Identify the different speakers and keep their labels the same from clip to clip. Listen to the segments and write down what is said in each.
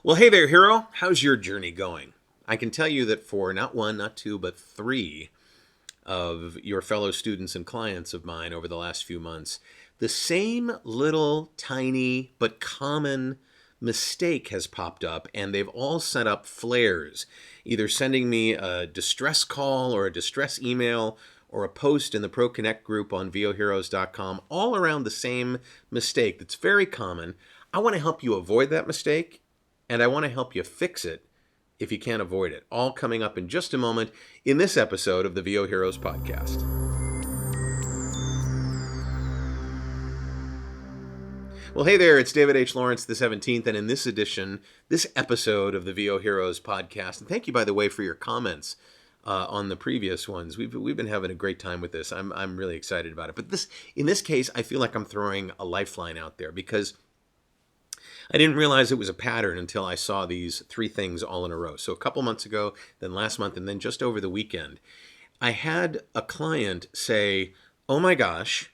Speaker 1: Well, hey there, hero. How's your journey going? I can tell you that for not one, not two, but three of your fellow students and clients of mine over the last few months, the same little tiny but common mistake has popped up, and they've all set up flares, either sending me a distress call or a distress email or a post in the Pro Connect group on voheroes.com, all around the same mistake that's very common. I want to help you avoid that mistake, and I want to help you fix it if you can't avoid it. All coming up in just a moment in this episode of the VO Heroes podcast. Well, hey there, it's David H. Lawrence the 17th, and in this episode of the VO Heroes podcast, and thank you, by the way, for your comments on the previous ones. We've been having a great time with this. I'm really excited about it. But in this case, I feel like I'm throwing a lifeline out there because I didn't realize it was a pattern until I saw these three things all in a row. So a couple months ago, then last month, and then just over the weekend, I had a client say, "Oh my gosh,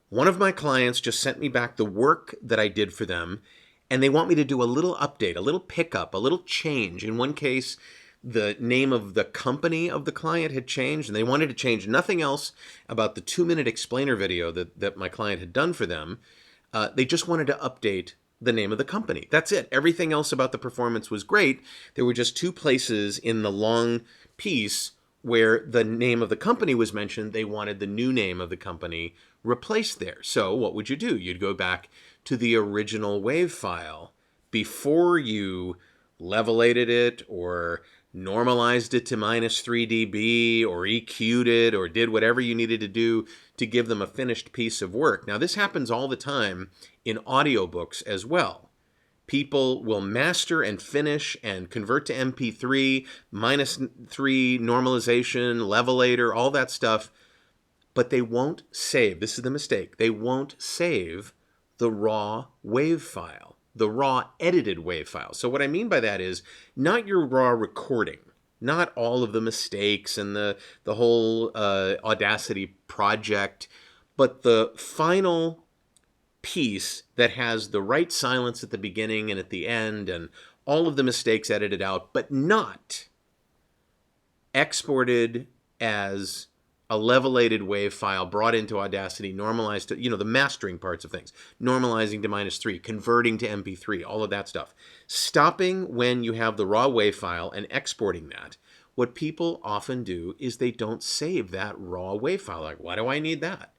Speaker 1: one of my clients just sent me back the work that I did for them, and they want me to do a little update, a little pickup, a little change." In one case, the name of the company of the client had changed, and they wanted to change nothing else about the 2-minute explainer video that my client had done for them. They just wanted to update the name of the company. That's it. Everything else about the performance was great. There were just two places in the long piece where the name of the company was mentioned. They wanted the new name of the company replaced there. So what would you do? You'd go back to the original WAV file before you levelated it or normalized it to -3 dB or EQ'd it or did whatever you needed to do to give them a finished piece of work. Now, this happens all the time in audiobooks as well. People will master and finish and convert to MP3, -3 normalization, levelator, all that stuff, but they won't save. This is the mistake. They won't save the raw WAV file, the raw edited WAV file. So what I mean by that is not your raw recording, not all of the mistakes and the whole Audacity project, but the final piece that has the right silence at the beginning and at the end and all of the mistakes edited out, but not exported as a levelated WAV file brought into Audacity, normalized to, the mastering parts of things, normalizing to -3, converting to MP3, all of that stuff. Stopping when you have the raw WAV file and exporting that. What people often do is they don't save that raw WAV file. Like, why do I need that?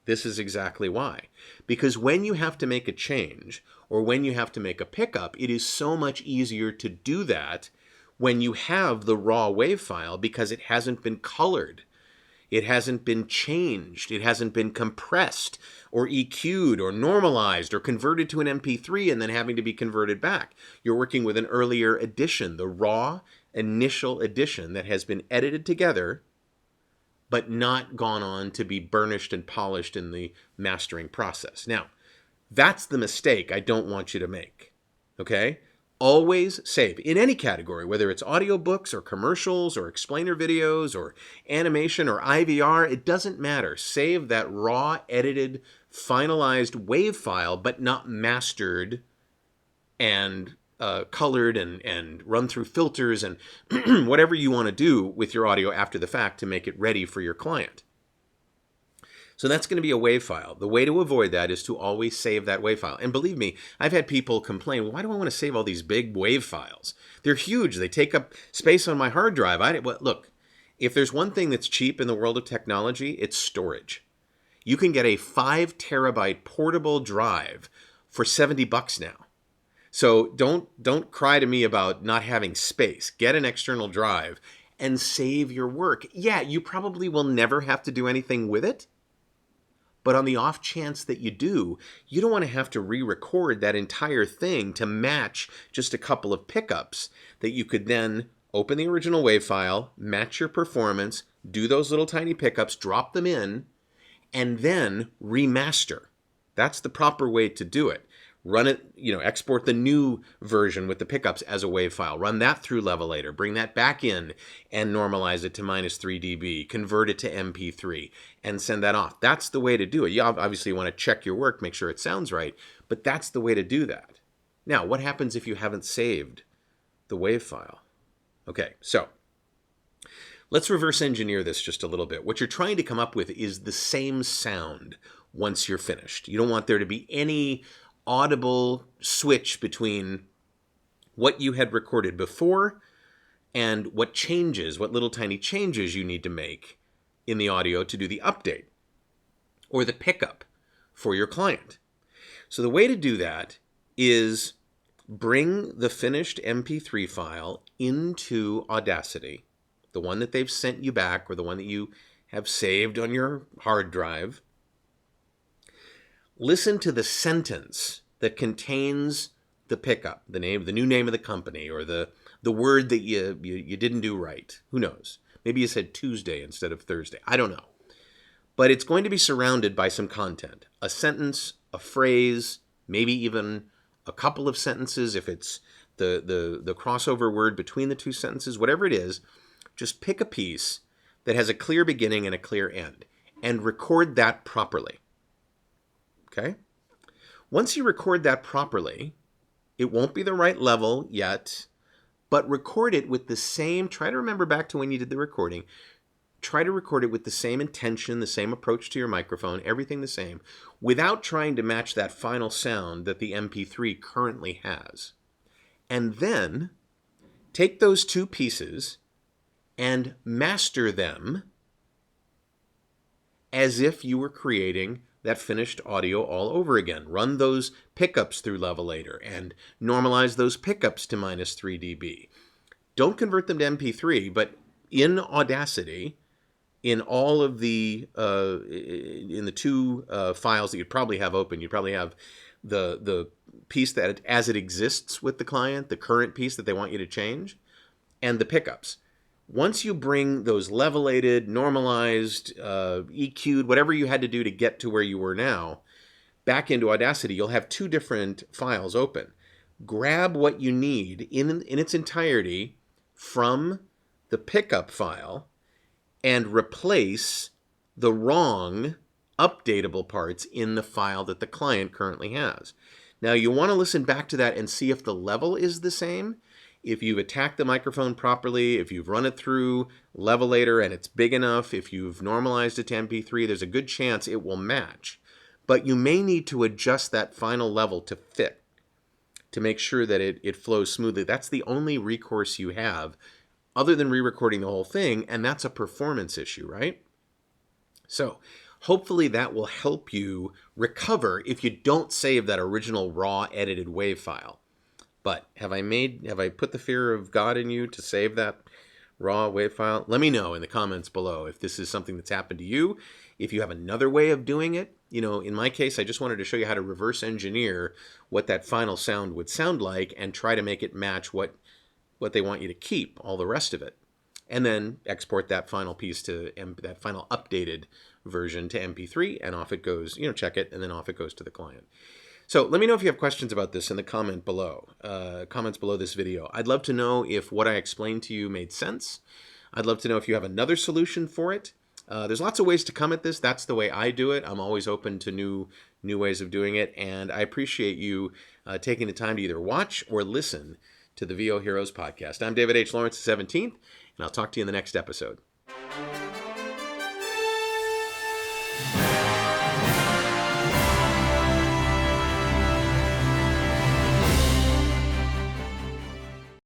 Speaker 1: This is exactly why. Because when you have to make a change or when you have to make a pickup, it is so much easier to do that when you have the raw WAV file because it hasn't been colored. It hasn't been changed. It hasn't been compressed or EQ'd or normalized or converted to an MP3 and then having to be converted back. You're working with an earlier edition, the raw initial edition that has been edited together but not gone on to be burnished and polished in the mastering process. Now, that's the mistake I don't want you to make, okay? Always save in any category, whether it's audiobooks or commercials or explainer videos or animation or IVR, it doesn't matter. Save that raw, edited, finalized WAV file, but not mastered and colored and run through filters and whatever you want to do with your audio after the fact to make it ready for your client. So that's going to be a WAV file. The way to avoid that is to always save that WAV file. And believe me, I've had people complain, why do I want to save all these big WAV files? They're huge. They take up space on my hard drive. Look, if there's one thing that's cheap in the world of technology, it's storage. You can get a 5 terabyte portable drive for $70 now. So don't cry to me about not having space. Get an external drive and save your work. Yeah, you probably will never have to do anything with it. But on the off chance that you do, you don't want to have to re-record that entire thing to match just a couple of pickups that you could then open the original WAV file, match your performance, do those little tiny pickups, drop them in, and then remaster. That's the proper way to do it. Run it, export the new version with the pickups as a WAV file. Run that through Levelator. Bring that back in and normalize it to -3 dB. Convert it to MP3 and send that off. That's the way to do it. You obviously want to check your work, make sure it sounds right, but that's the way to do that. Now, what happens if you haven't saved the WAV file? Okay, so let's reverse engineer this just a little bit. What you're trying to come up with is the same sound once you're finished. You don't want there to be any audible switch between what you had recorded before and what changes, what little tiny changes you need to make in the audio to do the update or the pickup for your client. So the way to do that is bring the finished MP3 file into Audacity, the one that they've sent you back or the one that you have saved on your hard drive. Listen to the sentence that contains the pickup, the new name of the company, or the word that you didn't do right. Who knows? Maybe you said Tuesday instead of Thursday. I don't know. But it's going to be surrounded by some content. A sentence, a phrase, maybe even a couple of sentences if it's the crossover word between the two sentences, whatever it is. Just pick a piece that has a clear beginning and a clear end and record that properly. Okay? Once you record that properly, it won't be the right level yet, but record it with the same, try to remember back to when you did the recording, try to record it with the same intention, the same approach to your microphone, everything the same, without trying to match that final sound that the MP3 currently has. And then take those two pieces and master them as if you were creating that finished audio all over again. Run those pickups through Levelator and normalize those pickups to -3 dB. Don't convert them to MP3, but in Audacity, in all of the in the two files that you'd probably have open, you'd probably have the piece that as it exists with the client, the current piece that they want you to change, and the pickups. Once you bring those levelated, normalized, EQ'd, whatever you had to do to get to where you were now, back into Audacity, you'll have two different files open. Grab what you need in its entirety from the pickup file and replace the wrong updatable parts in the file that the client currently has. Now, you want to listen back to that and see if the level is the same. If you've attacked the microphone properly, if you've run it through Levelator and it's big enough, if you've normalized it to MP3, there's a good chance it will match. But you may need to adjust that final level to fit, to make sure that it flows smoothly. That's the only recourse you have other than re-recording the whole thing, and that's a performance issue, right? So hopefully that will help you recover if you don't save that original raw edited WAV file. But have I put the fear of God in you to save that raw WAV file? Let me know in the comments below if this is something that's happened to you. If you have another way of doing it, in my case, I just wanted to show you how to reverse engineer what that final sound would sound like and try to make it match what they want you to keep, all the rest of it. And then export that final piece to that final updated version to MP3, and off it goes, check it, and then off it goes to the client. So let me know if you have questions about this in the comments below this video. I'd love to know if what I explained to you made sense. I'd love to know if you have another solution for it. There's lots of ways to come at this. That's the way I do it. I'm always open to new ways of doing it, and I appreciate you taking the time to either watch or listen to the VO Heroes podcast. I'm David H. Lawrence, the 17th, and I'll talk to you in the next episode.